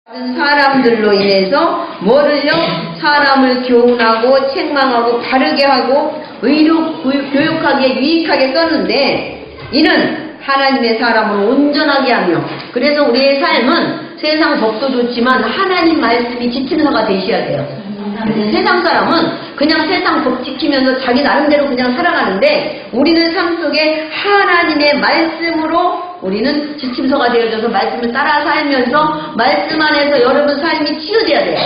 사람들로 인해서 뭐를요? 사람을 교훈하고 책망하고 바르게 하고 의로 교육하게 유익하게 썼는데 이는 하나님의 사람을 온전하게 하며, 그래서 우리의 삶은 세상 법도 좋지만 하나님 말씀이 지침서가 되셔야 돼요. 세상 사람은 그냥 세상 법 지키면서 자기 나름대로 그냥 살아가는데 우리는 삶 속에 하나님의 말씀으로 우리는 지침서가 되어져서 말씀을 따라 살면서 말씀 안에서 여러분 삶이 치유돼야 돼요.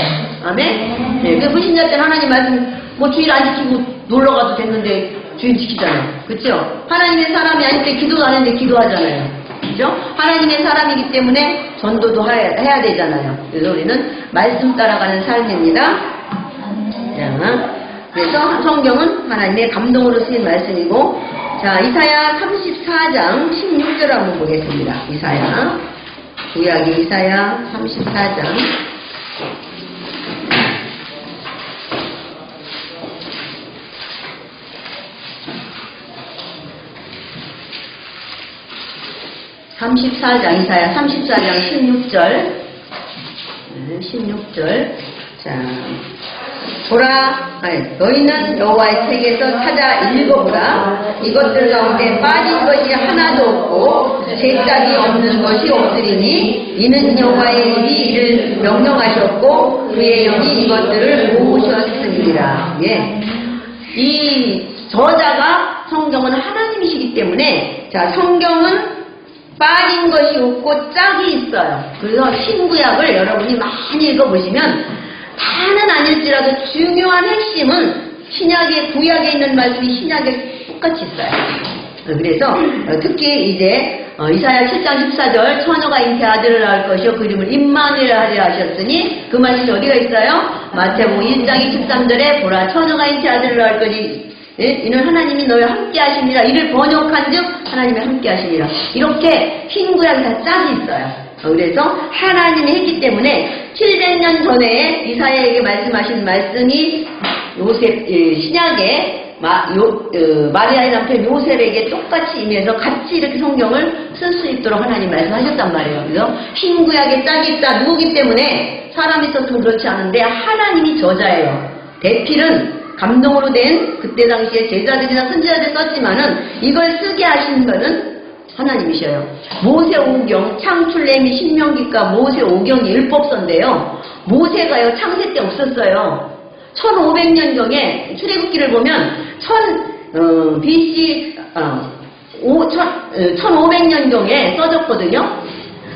아멘? 네, 그 불신자 때는 하나님 말씀 뭐 주일 안 지키고 놀러 가도 됐는데 주일 지키잖아요. 그렇죠? 하나님의 사람이 아닐 때 기도도 안 했는데 기도하잖아요. 그렇죠? 하나님의 사람이기 때문에 전도도 해야 되잖아요. 그래서 우리는 말씀 따라가는 삶입니다. 자, 그래서 성경은 하나님의 감동으로 쓰인 말씀이고, 자, 이사야 34장 16절 한번 보겠습니다. 이사야, 구약의 이사야 34장 34장 이사야 34장 16절 16절. 자, 보라, 너희는 여호와의 책에서 찾아 읽어보라. 이것들 가운데 빠진 것이 하나도 없고 제짝이 없는 것이 없으리니 이는 여호와의 입이 이를 명령하셨고 그의 영이 이것들을 모으셨습니다. 예. 이 저자가 성경은 하나님이시기 때문에, 자, 성경은 빠진 것이 없고 짝이 있어요. 그래서 신구약을 여러분이 많이 읽어보시면 다는 아닐지라도 중요한 핵심은 신약의 구약에 있는 말씀이 신약에 똑같이 있어요. 그래서 특히 이제 이사야 7장 14절 처녀가 잉태 아들을 낳을 것이요 그 이름을 임마누엘 하리라 하셨으니 그 말씀이 어디가 있어요? 마태복음 1장 23절에 보라 처녀가 잉태 아들을 낳을 것이 이는 하나님이 너희와 함께 하십니다. 이를 번역한즉 하나님이 함께 하십니다. 이렇게 흰 구약이 다 짝이 있어요. 그래서 하나님이 했기 때문에 700년 전에 이사야에게 말씀하신 말씀이 요셉 신약에 마리아의 남편 요셉에게 똑같이 임해서 같이 이렇게 성경을 쓸 수 있도록 하나님 말씀하셨단 말이에요. 그래서 흰 구약에 짝이 있다 누구기 때문에 사람이 썼으면 그렇지 않은데 하나님이 저자예요. 대필은 감동으로 된 그때 당시에 제자들이나 선지자들 썼지만은 이걸 쓰게 하신 분은 하나님이셔요. 모세오경, 창출레미, 신명기가 모세오경이 율법서인데요. 모세가요 창세 때 없었어요. 1500년경에 출애굽기를 보면 BC 1500년경에 써졌거든요.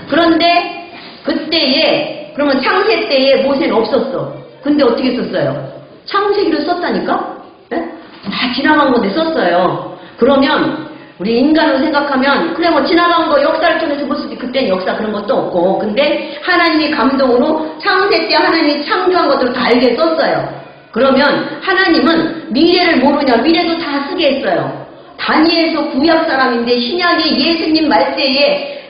그런데 그때에 그러면 창세 때에 모세는 없었어. 근데 어떻게 썼어요? 창세기로 썼다니까? 네? 다 지나간 건데 썼어요. 그러면 우리 인간으로 생각하면 그래 뭐 지나간 거 역사를 통해서 볼 수도 그때는 역사 그런 것도 없고, 근데 하나님이 감동으로 창세 때 하나님이 창조한 것들을 다 알게 썼어요. 그러면 하나님은 미래를 모르냐? 미래도 다 쓰게 했어요. 다니엘서 구약 사람인데 신약의 예수님 말세에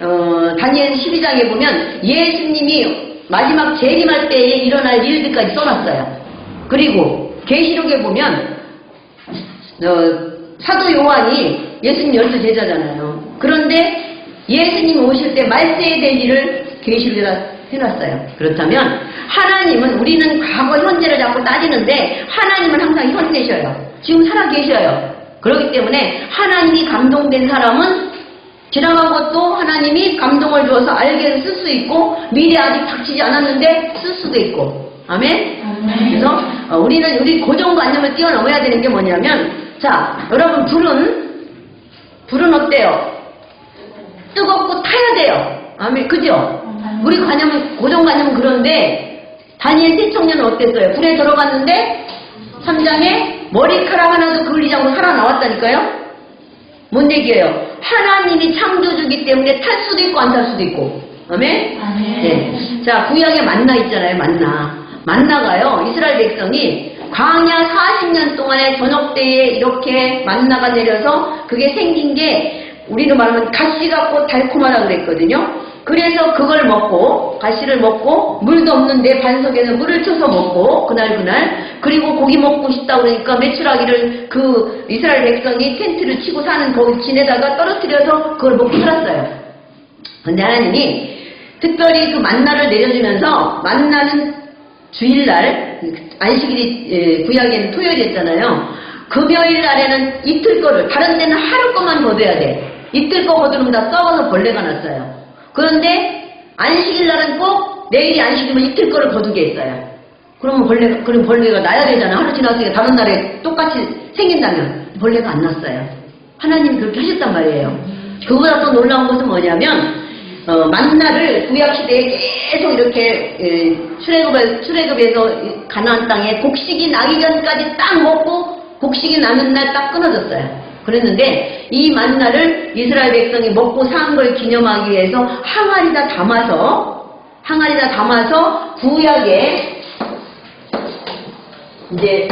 다니엘 12장에 보면 예수님이 마지막 재림할 때에 일어날 일들까지 써놨어요. 그리고 계시록에 보면 사도 요한이 예수님 12제자잖아요. 그런데 예수님이 오실 때 말세에 될 일을 계시록에다 해놨어요. 그렇다면 하나님은, 우리는 과거 현재를 자꾸 따지는데 하나님은 항상 현재셔요. 지금 살아계셔요. 그렇기 때문에 하나님이 감동된 사람은 지나간 것도 하나님이 감동을 주어서 알게 쓸 수 있고 미래 아직 닥치지 않았는데 쓸 수도 있고. 아멘? 그래서 우리 고정관념을 뛰어넘어야 되는 게 뭐냐면, 자, 여러분 불은 어때요? 뜨겁고 타야 돼요. 아멘. 그죠? 우리 고정관념은 그런데 다니엘 세청년은 어땠어요? 불에 들어갔는데 3장에 머리카락 하나도 그을리지 않고 살아나왔다니까요? 뭔 얘기예요? 하나님이 창조주기 때문에 탈 수도 있고 안 탈 수도 있고. 아멘? 네. 자, 구약에 만나 있잖아요. 만나가요. 이스라엘 백성이 광야 40년 동안에 저녁 때에 이렇게 만나가 내려서 그게 생긴 게 우리로 말하면 가시 같고 달콤하다고 그랬거든요. 그래서 그걸 먹고 가시를 먹고 물도 없는데 반석에서 물을 쳐서 먹고 그날 그리고 고기 먹고 싶다 그러니까 메추라기를 그 이스라엘 백성이 텐트를 치고 사는 거기 진에다가 떨어뜨려서 그걸 먹고 살았어요. 근데 하나님이 특별히 그 만나를 내려주면서 만나는 주일날 안식일이 구약에는 토요일이었잖아요. 금요일 날에는 이틀 거를 다른 데는 하루 거만 거둬야 돼. 이틀 거 거두면 다 썩어서 벌레가 났어요. 그런데 안식일 날은 꼭 내일이 안식이면 이틀 거를 거두게 했어요. 그럼 벌레가 나야 되잖아. 하루 지났으니까 다른 날에 똑같이 생긴다면 벌레가 안 났어요. 하나님이 그렇게 하셨단 말이에요. 그보다 또 놀라운 것은 뭐냐면 만나를 구약시대에 계속 이렇게 출애굽에서 가나안 땅에 곡식이 나기 전까지 딱 먹고 곡식이 나는 날 딱 끊어졌어요. 그랬는데 이 만나를 이스라엘 백성이 먹고 산 걸 기념하기 위해서 항아리다 담아서 구약에 이제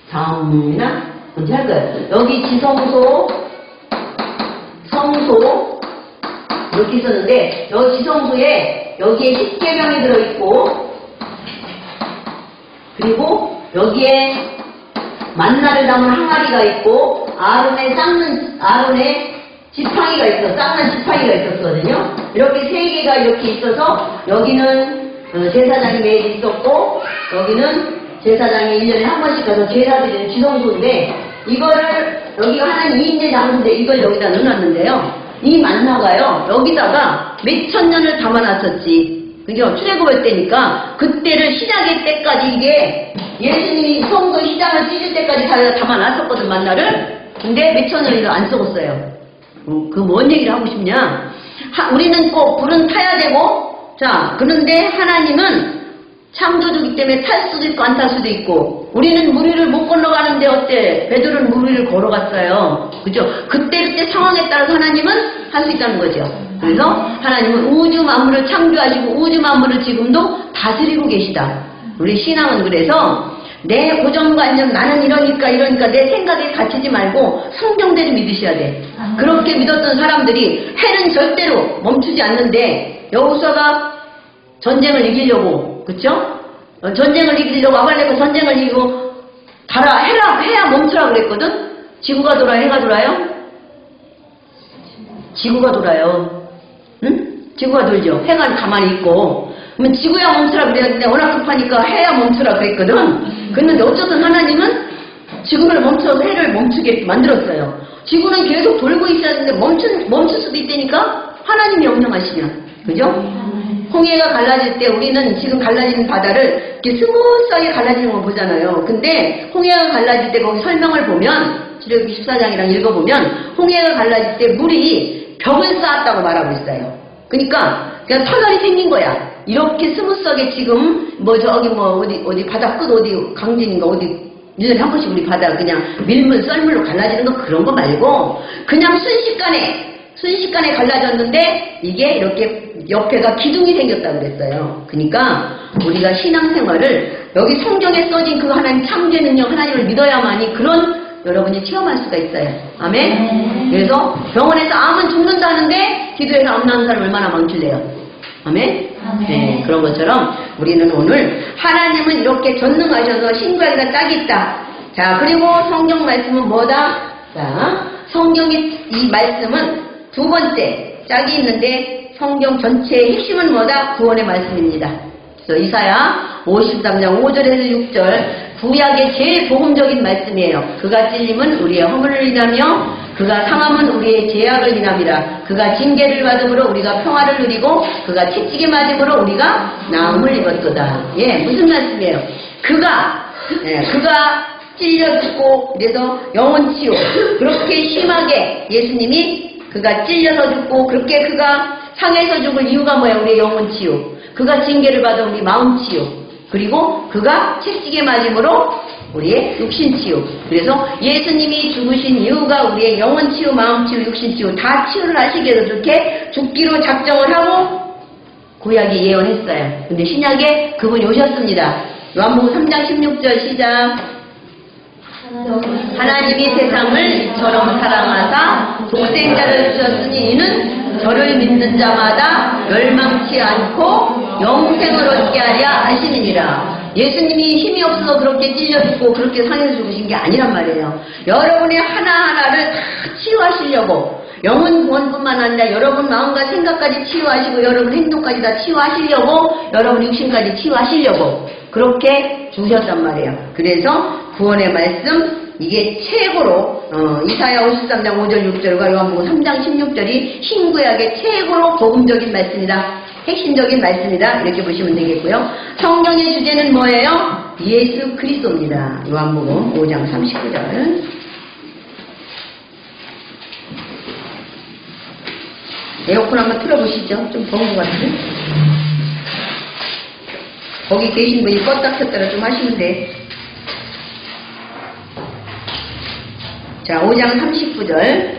다음이나 언제 할 거예요? 여기 지성소, 성소 이렇게 있었는데 여기 지성소에 여기에 십계명이 들어있고 그리고 여기에 만나를 담은 항아리가 있고 아론의 지팡이가 있어. 쌍난 지팡이가 있었거든요. 이렇게 세 개가 이렇게 있어서 여기는 제사장이 매일 있었고 여기는 제사장이 1년에 한 번씩 가서 제사 드리는 지성소인데 이거를 여기가 하나님 2인제 장소인데 이걸 여기다 넣어놨는데요. 이 만나가요. 여기다가 몇천 년을 담아놨었지. 그죠? 출애굽할 때니까 그때를 시작할 때까지 이게 예수님이 성도 시장을 찢을 때까지 다 담아놨었거든 만나를. 근데 몇천 년이도 안 썩었어요. 그 뭔 얘기를 하고 싶냐? 우리는 꼭 불은 타야 되고 자 그런데 하나님은 창조주기 때문에 탈 수도 있고 안 탈 수도 있고 우리는 물 위를 못 건너가는데 어때? 베드로는 물 위를 걸어갔어요. 그죠? 그때 상황에 따라서 하나님은 할 수 있다는 거죠. 그래서 하나님은 우주 만물을 창조하시고 우주 만물을 지금도 다스리고 계시다. 우리 신앙은 그래서 내 고정관념 나는 이러니까 내 생각에 갇히지 말고 성경대로 믿으셔야 돼. 그렇게 믿었던 사람들이 해는 절대로 멈추지 않는데 여호수아가 전쟁을 이기려고 그쵸? 전쟁을 이기려고 아말렉과 전쟁을 이기고 해야 멈추라 그랬거든? 지구가 돌아요? 해가 돌아요? 지구가 돌아요. 응? 지구가 돌죠. 해가 가만히 있고 그러면 지구야 멈추라 그랬는데 워낙 급하니까 해야 멈추라 그랬거든. 그런데 어쨌든 하나님은 지구를 멈춰서 해를 멈추게 만들었어요. 지구는 계속 돌고 있어야 되는데 멈출 수도 있다니까 하나님이 명령하시면. 그죠? 홍해가 갈라질 때 우리는 지금 갈라지는 바다를 이렇게 스무스하게 갈라지는 걸 보잖아요. 근데 홍해가 갈라질 때 거기 설명을 보면 출애굽기 14장이랑 읽어보면 홍해가 갈라질 때 물이 벽을 쌓았다고 말하고 있어요. 그러니까 그냥 터널이 생긴 거야. 이렇게 스무스하게 지금 어디 바다 끝 어디 강진인가 어디 1년에 한 번씩 우리 바다 그냥 썰물로 갈라지는 거 그런 거 말고 그냥 순식간에 갈라졌는데 이게 이렇게 옆에가 기둥이 생겼다고 그랬어요. 그러니까 우리가 신앙생활을 여기 성경에 써진 그 하나님 창조의 능력 하나님을 믿어야만이 그런 여러분이 체험할 수가 있어요. 아멘? 그래서 병원에서 암은 죽는다는데 기도해서 암 나는 사람 얼마나 많길래요. 아멘? 네, 그런 것처럼 우리는 오늘 하나님은 이렇게 전능하셔서 신구약이나 짝이 있다. 자, 그리고 성경 말씀은 뭐다? 자, 성경의 이 말씀은 두 번째 짝이 있는데 성경 전체의 핵심은 뭐다? 구원의 말씀입니다. 그래서 이사야 53장 5절에서 6절 구약의 제일 복음적인 말씀이에요. 그가 찔림은 우리의 허물을 인하며 그가 상함은 우리의 죄악을 인함이라. 그가 징계를 받음으로 우리가 평화를 누리고 그가 채찍에 맞음으로 우리가 나음을 입었도다. 예, 무슨 말씀이에요? 그가 찔려 죽고 그래서 영혼 치유 그렇게 심하게 예수님이 그가 찔려서 죽고 그렇게 그가 상해서 죽을 이유가 뭐야? 우리의 영혼 치유. 그가 징계를 받아 우리 마음 치유. 그리고 그가 채찍에 맞음으로 우리의 육신 치유. 그래서 예수님이 죽으신 이유가 우리의 영혼 치유, 마음 치유, 육신 치유 다 치유를 하시기 위해서 그렇게 죽기로 작정을 하고 구약이 예언했어요. 근데 신약에 그분이 오셨습니다. 요한복음 3장 16절 시작. 하나님이 세상을 이처럼 사랑하사 독생자를 주셨으니 이는 저를 믿는 자마다 멸망치 않고 영생을 얻게 하려 하시느니라. 예수님이 힘이 없어서 그렇게 찔려 죽고 그렇게 상해서 죽으신 게 아니란 말이에요. 여러분의 하나하나를 다 치유하시려고 영혼 구원뿐만 아니라 여러분 마음과 생각까지 치유하시고 여러분 행동까지 다 치유하시려고 여러분 육신까지 치유하시려고 그렇게 주셨단 말이에요. 그래서 구원의 말씀 이게 최고로 이사야 53장 5절 6절과 요한복음 3장 16절이 신구약의 최고로 복음적인 말씀이다. 핵심적인 말씀이다. 이렇게 보시면 되겠고요. 성경의 주제는 뭐예요? 예수 그리스도입니다. 요한복음 5장 39절. 에어컨 한번 틀어보시죠. 좀 더운 것 같은데. 거기 계신 분이 껐다 켰다를 좀 하시면 돼. 자, 5장 39절.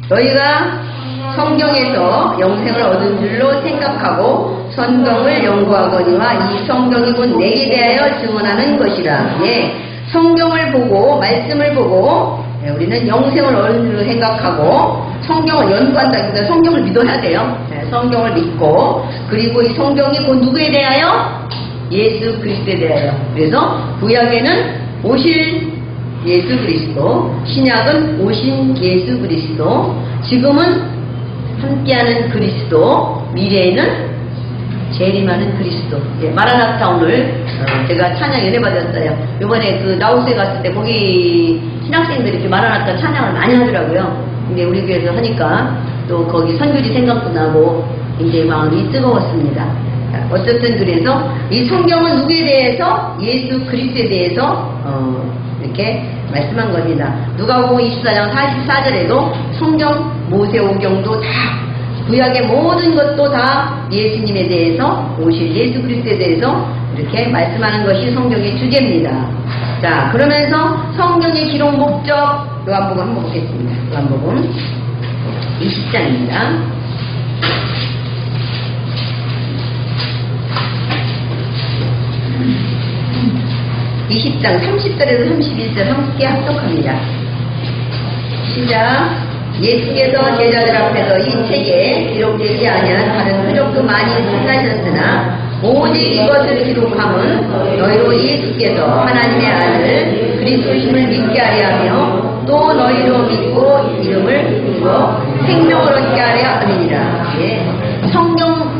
너희가 성경에서 영생을 얻은 줄로 생각하고 성경을 연구하거니와 이 성경이 곧 내게 대하여 증언하는 것이라. 예, 성경을 보고 말씀을 보고 우리는 영생을 얻은 줄로 생각하고 성경을 연구한다. 그러니까 성경을 믿어야 돼요. 네, 성경을 믿고 그리고 이 성경이 곧 누구에 대하여? 예수 그리스도에 대하여. 그래서 구약에는 오실 예수 그리스도, 신약은 오신 예수 그리스도, 지금은 함께하는 그리스도, 미래에는 재림하는 그리스도. 예, 마라나타 오늘 제가 찬양 연회 받았어요. 이번에 그 라오스에 갔을 때 거기 신학생들이 이렇게 마라나타 찬양을 많이 하더라고요. 근데 우리 교회에서 하니까 또 거기 선교지 생각도 나고 이제 마음이 뜨거웠습니다. 어쨌든 그래서 이 성경은 누구에 대해서? 예수 그리스도에 대해서 이렇게 말씀한 겁니다. 누가복음 24장 44절에도 성경 모세오경도 다 구약의 모든 것도 다 예수님에 대해서 오실 예수 그리스도에 대해서 이렇게 말씀하는 것이 성경의 주제입니다. 자, 그러면서 성경의 기록 목적 요한복음 한번 보겠습니다. 요한복음 20장입니다. 20장 30절에서 31절 함께 합독합니다. 시작. 예수께서 제자들 앞에서 이 책에 기록되지 아니한 다른 표적도 많이 행하셨으나 오직 이것을 기록함은 너희로 예수께서 하나님의 아들 그리스도심을 믿게 하려 하며 또 너희로 믿고 이름을 부어 생명을 얻게 하려 함이니라. 예. 성경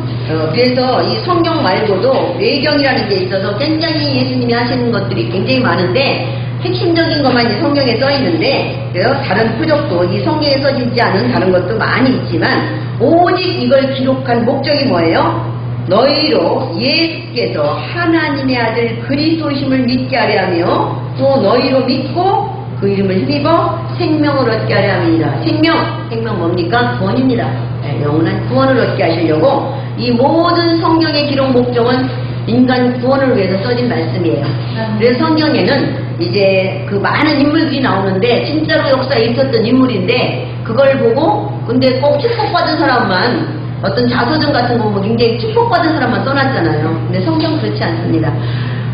그래서 이 성경 말고도 외경이라는 게 있어서 굉장히 예수님이 하시는 것들이 굉장히 많은데 핵심적인 것만 이 성경에 써 있는데 그래서 다른 표적도 이 성경에 써지지 않은 다른 것도 많이 있지만 오직 이걸 기록한 목적이 뭐예요? 너희로 예수께서 하나님의 아들 그리스도심을 믿게 하려 하며 또 너희로 믿고 그 이름을 힘입어 생명을 얻게 하려 합니다. 생명 뭡니까? 구원입니다. 네, 영원한 구원을 얻게 하시려고 이 모든 성경의 기록 목적은 인간 구원을 위해서 써진 말씀이에요. 그래서 성경에는 이제 그 많은 인물들이 나오는데 진짜로 역사에 있었던 인물인데 그걸 보고 근데 꼭 축복받은 사람만 어떤 자서전 같은 거 보면 굉장히 축복받은 사람만 써놨잖아요. 근데 성경 그렇지 않습니다.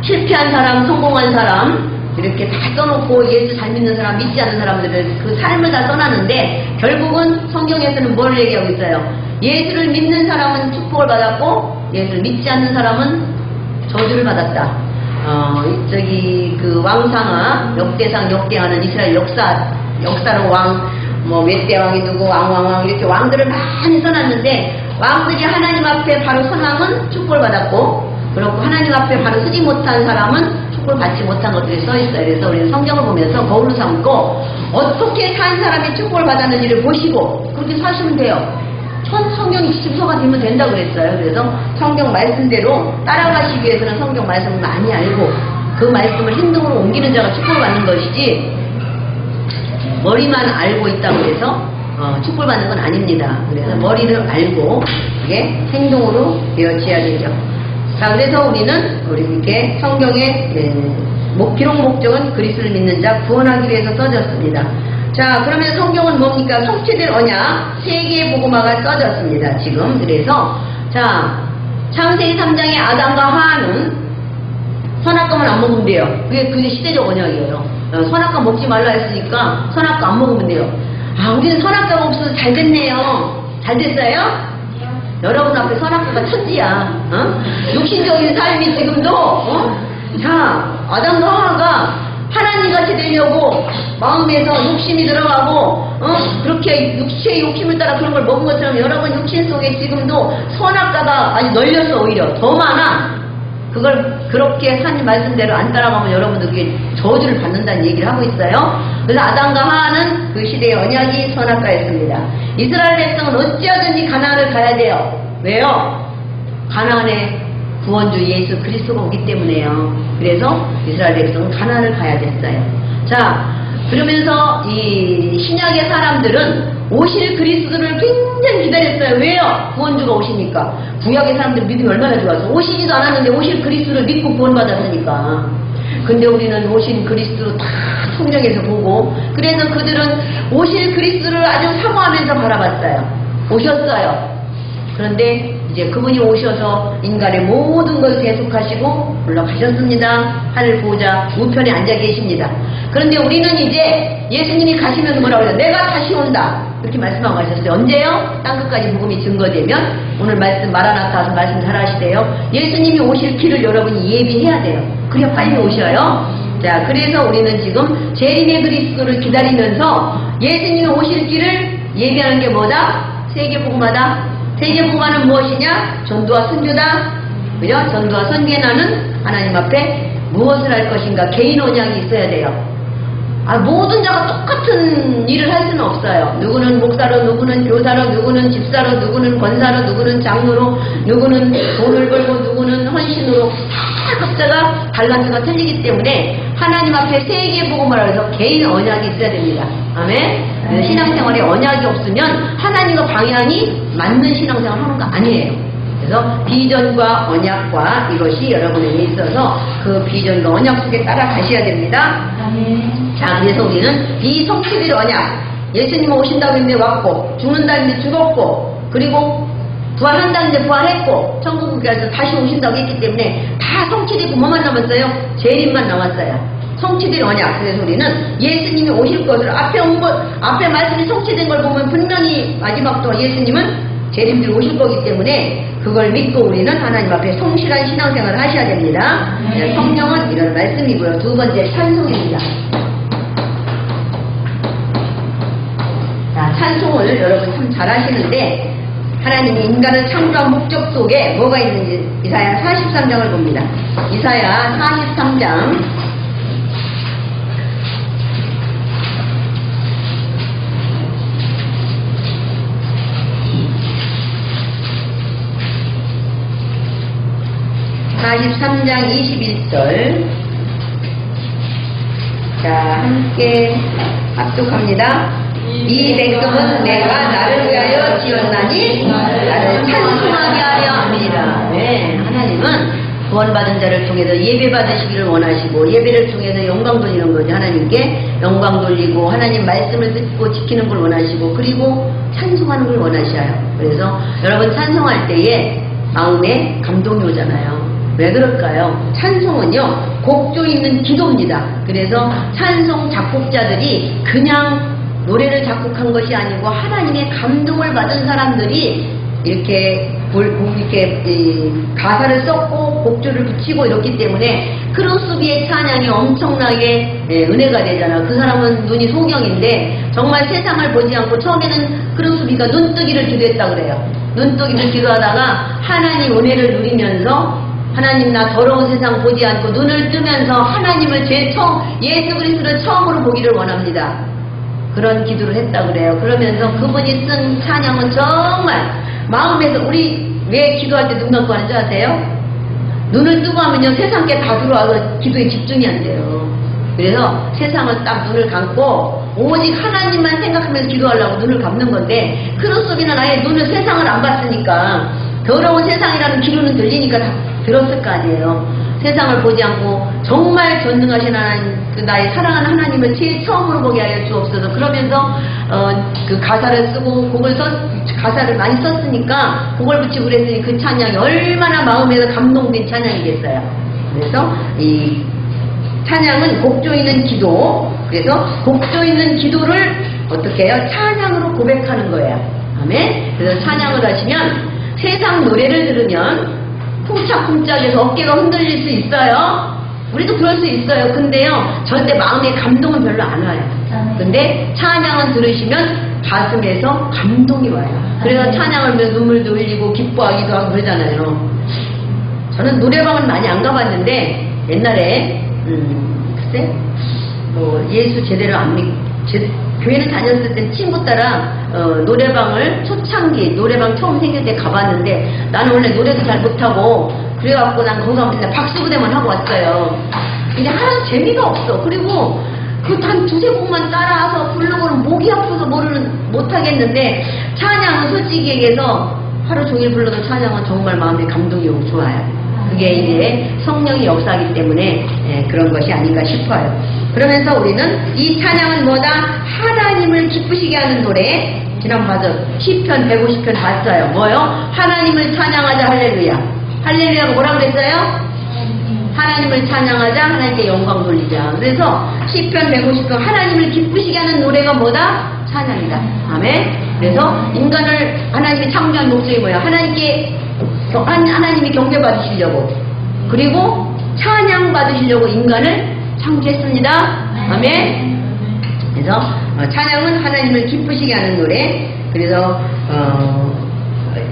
실패한 사람, 성공한 사람 이렇게 다 써놓고 예수 잘 믿는 사람, 믿지 않는 사람들을 그 삶을 다 써놨는데 결국은 성경에서는 뭘 얘기하고 있어요? 예수를 믿는 사람은 축복을 받았고 예수를 믿지 않는 사람은 저주를 받았다. 저기 그 왕상하 역대상 역대하는 이스라엘 역사로 몇 대 왕이 누구 왕 이렇게 왕들을 많이 써놨는데 왕들이 하나님 앞에 바로 선함은 축복을 받았고 그렇고 하나님 앞에 바로 서지 못한 사람은 축복을 받지 못한 것들이 써있어요. 그래서 우리는 성경을 보면서 거울로 삼고 어떻게 산 사람이 축복을 받았는지를 보시고 그렇게 사시면 돼요. 성경이 지침서가 되면 된다고 그랬어요. 그래서 성경 말씀대로 따라가시기 위해서는 성경 말씀을 많이 알고 그 말씀을 행동으로 옮기는 자가 축복을 받는 것이지 머리만 알고 있다고 해서 축복을 받는 건 아닙니다. 그래서 머리를 알고 이게 행동으로 되어져야 되죠. 자, 그래서 우리는 이렇게 성경의 기록 목적은 그리스도를 믿는 자 구원하기 위해서 써졌습니다. 자, 그러면 성경은 뭡니까? 성취될 언약 세계의 복음화가 써졌습니다. 지금 그래서 자 창세기 3장의 아담과 하와는 선악과만 안 먹으면 돼요. 그게 시대적 언약이에요. 선악과 먹지 말라 했으니까 선악과 안 먹으면 돼요. 아, 우리는 선악과 먹어서 잘 됐네요. 잘 됐어요? 여러분 앞에 선악과가 천지야. 육신적인 삶이 지금도 자 아담과 하와가 하나님같이 되려고 마음에서 욕심이 들어가고 그렇게 육체의 욕심을 따라 그런 걸 먹은 것처럼 여러분 육신 속에 지금도 선악과가 아주 널렸어. 오히려 더 많아. 그걸 그렇게 하나님 말씀대로 안 따라가면 여러분들 그게 저주를 받는다는 얘기를 하고 있어요. 그래서 아담과 하와는 그 시대의 언약이 선악과였습니다. 이스라엘 백성은 어찌하든지 가나안을 가야 돼요. 왜요? 가나안의 구원주 예수 그리스도가 오기 때문에요. 그래서 이스라엘 백성은 가나안을 가야 됐어요. 자, 그러면서 이 신약의 사람들은 오실 그리스도를 굉장히 기다렸어요. 왜요? 구원주가 오시니까. 구약의 사람들 믿음이 얼마나 좋아서 오시지도 않았는데 오실 그리스도를 믿고 구원받았으니까. 근데 우리는 오신 그리스도를 다 성경에서 보고, 그래서 그들은 오실 그리스도를 아주 사모하면서 바라봤어요. 오셨어요. 그런데 이제 그분이 오셔서 인간의 모든 것을 대속하시고 올라가셨습니다. 하늘 보호자 우편에 앉아 계십니다. 그런데 우리는 이제 예수님이 가시면 뭐라고 해요? 내가 다시 온다. 이렇게 말씀하고 가셨어요. 언제요? 땅끝까지 복음이 증거되면. 오늘 말씀 마라나타서 말씀 잘 하시대요. 예수님이 오실 길을 여러분이 예비해야 돼요. 그래야 빨리 오셔요. 자, 그래서 우리는 지금 재림의 그리스도를 기다리면서 예수님이 오실 길을 예비하는 게 뭐다? 세계복음화다. 세계복음화는 무엇이냐? 전도와 선교다. 그죠? 전도와 선교는 하나님 앞에 무엇을 할 것인가? 개인 언약이 있어야 돼요. 모든 자가 똑같은 일을 할 수는 없어요. 누구는 목사로, 누구는 교사로, 누구는 집사로, 누구는 권사로, 누구는 장로로, 누구는 돈을 벌고, 누구는 헌신으로 다 각자가 달란트가 틀리기 때문에 하나님 앞에 세계복음화를 해서 개인 언약이 있어야 됩니다. 아멘? 신앙생활에 언약이 없으면 하나님과 방향이 맞는 신앙생활을 하는 거 아니에요. 그래서 비전과 언약과 이것이 여러분에게 있어서 그 비전과 언약 속에 따라가셔야 됩니다. 자, 그래서 우리는 비성취될 언약. 예수님 오신다고 했는데 왔고, 죽는다고 했는데 죽었고, 그리고 부활한다고 했는데 부활했고, 천국에 가서 다시 오신다고 했기 때문에 다 성취되고 뭐만 남았어요? 재림만 남았어요. 성취될 언약. 그래서 우리는 예수님이 오실 것을 앞에 온 것, 앞에 말씀이 성취된 걸 보면 분명히 마지막도 예수님은 재림들 오실 거기 때문에 그걸 믿고 우리는 하나님 앞에 성실한 신앙생활을 하셔야 됩니다. 성령은 이런 말씀이고요. 두 번째 찬송입니다. 자, 찬송을 여러분 참 잘하시는데 하나님이 인간을 창조한 목적 속에 뭐가 있는지 이사야 43장을 봅니다. 이사야 43장 43장 21절. 자, 함께 합독합니다. 이 백성은 내가 나를 위하여 지었나니 나를 찬송하게 하려 합니다. 네, 하나님은 구원받은 자를 통해서 예배 받으시기를 원하시고 예배를 통해서 영광 돌리는 거죠. 하나님께 영광 돌리고 하나님 말씀을 듣고 지키는 걸 원하시고 그리고 찬송하는 걸 원하셔요. 그래서 여러분 찬송할 때에 마음에 감동이 오잖아요. 왜 그럴까요? 찬송은요, 곡조 있는 기도입니다. 그래서 찬송 작곡자들이 그냥 노래를 작곡한 것이 아니고 하나님의 감동을 받은 사람들이 이렇게 가사를 썼고 곡조를 붙이고 이렇기 때문에 크로스비의 찬양이 엄청나게 은혜가 되잖아. 그 사람은 눈이 소경인데 정말 세상을 보지 않고 처음에는 크로스비가 눈뜨기를 기도했다 그래요. 눈뜨기를 기도하다가 하나님 은혜를 누리면서 하나님 나 더러운 세상 보지 않고 눈을 뜨면서 하나님을 예수 그리스도를 처음으로 보기를 원합니다. 그런 기도를 했다 그래요. 그러면서 그분이 쓴 찬양은 정말 마음에서 우리 왜 기도할 때 눈 감고 하는 줄 아세요? 눈을 뜨고 하면요 세상께 다 들어와서 기도에 집중이 안 돼요. 그래서 세상을 딱 눈을 감고 오직 하나님만 생각하면서 기도하려고 눈을 감는 건데 크로스비는 아예 눈을 세상을 안 봤으니까 더러운 세상이라는 기류는 들리니까 다 들었을 거 아니에요. 세상을 보지 않고 정말 전능하신 하나님, 그 나의 사랑하는 하나님을 제일 처음으로 보게 하여 주옵소서. 그러면서 그 가사를 쓰고 가사를 많이 썼으니까 곡을 붙이고 그랬으니 그 찬양이 얼마나 마음에서 감동된 찬양이겠어요. 그래서 이 찬양은 곡조 있는 기도. 그래서 곡조 있는 기도를 어떻게 해요? 찬양으로 고백하는 거예요. 아멘. 그래서 찬양을 하시면 세상 노래를 들으면 쿵짝쿵짝해서 어깨가 흔들릴 수 있어요. 우리도 그럴 수 있어요. 근데요, 절대 마음에 감동은 별로 안 와요. 근데 찬양은 들으시면 가슴에서 감동이 와요. 그래서 찬양을 하면 눈물도 흘리고 기뻐하기도 하고 그러잖아요. 저는 노래방은 많이 안 가봤는데 옛날에 글쎄 뭐 예수 제대로 안 믿고 교회를 다녔을 때 친구 따라 노래방을 초창기 노래방 처음 생길 때 가봤는데 나는 원래 노래도 잘 못하고 그래갖고 난 거기 가면 그냥 박수부대만 하고 왔어요. 근데 하나도 재미가 없어. 그리고 그 단 두세 곡만 따라서 부르고는 목이 아파서 못하겠는데 찬양은 솔직히 얘기해서 하루 종일 불러도 찬양은 정말 마음에 감동이 오고 좋아요. 그게 이제 성령의 역사이기 때문에 그런 것이 아닌가 싶어요. 그러면서 우리는 이 찬양은 뭐다? 하나님을 기쁘시게 하는 노래. 지난번 봐서 시편 150편 봤어요. 뭐요? 하나님을 찬양하자 할렐루야. 할렐루야가 뭐라고 그랬어요? 하나님을 찬양하자, 하나님께 영광 돌리자. 그래서 시편 150편 하나님을 기쁘시게 하는 노래가 뭐다? 찬양이다. 아멘. 그래서 인간을 하나님이 창조한 목적이 뭐야? 하나님이 경배받으시려고 그리고 찬양 받으시려고 인간을 창조했습니다. 아멘. 그래서 찬양은 하나님을 기쁘시게 하는 노래. 그래서